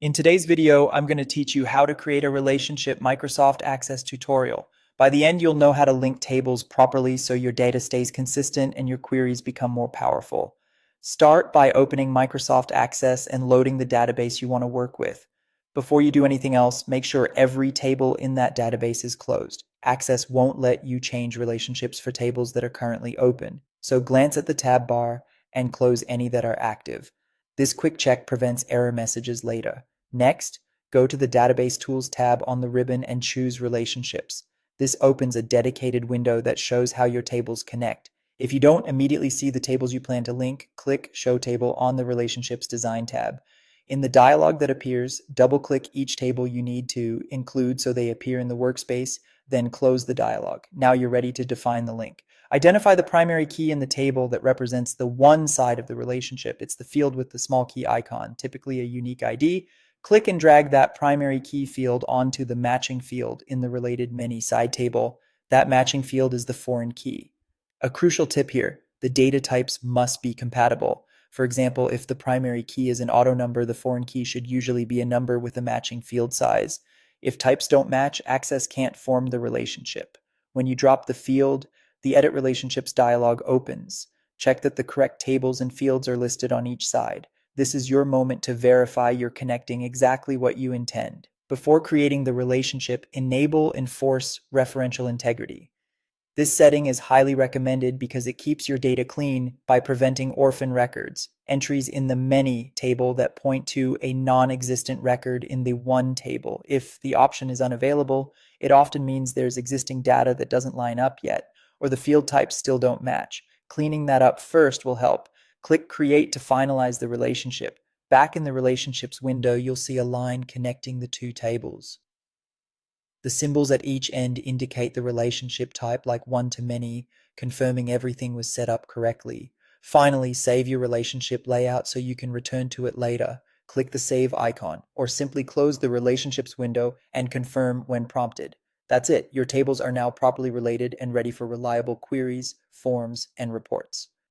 In today's video, I'm going to teach you how to create a relationship Microsoft Access tutorial. By the end, you'll know how to link tables properly so your data stays consistent and your queries become more powerful. Start by opening Microsoft Access and loading the database you want to work with. Before you do anything else, make sure every table in that database is closed. Access won't let you change relationships for tables that are currently open, so glance at the tab bar and close any that are active. This quick check prevents error messages later. Next, go to the Database Tools tab on the ribbon and choose Relationships. This opens a dedicated window that shows how your tables connect. If you don't immediately see the tables you plan to link, click Show Table on the Relationships Design tab. In the dialog that appears, double-click each table you need to include so they appear in the workspace, then close the dialog. Now you're ready to define the link. Identify the primary key in the table that represents the one side of the relationship. It's the field with the small key icon, typically a unique ID. Click and drag that primary key field onto the matching field in the related many side table. That matching field is the foreign key. A crucial tip here, the data types must be compatible. For example, if the primary key is an auto number, the foreign key should usually be a number with a matching field size. If types don't match, Access can't form the relationship. When you drop the field, the Edit Relationships dialog opens. Check that the correct tables and fields are listed on each side. This is your moment to verify you're connecting exactly what you intend. Before creating the relationship, enable and force referential integrity. This setting is highly recommended because it keeps your data clean by preventing orphan records, entries in the many table that point to a non-existent record in the one table. If the option is unavailable, it often means there's existing data that doesn't line up yet, or the field types still don't match. Cleaning that up first will help. Click Create to finalize the relationship. Back in the Relationships window, you'll see a line connecting the two tables. The symbols at each end indicate the relationship type, like one to many, confirming everything was set up correctly. Finally, save your relationship layout so you can return to it later. Click the Save icon, or simply close the Relationships window and confirm when prompted. That's it. Your tables are now properly related and ready for reliable queries, forms, and reports.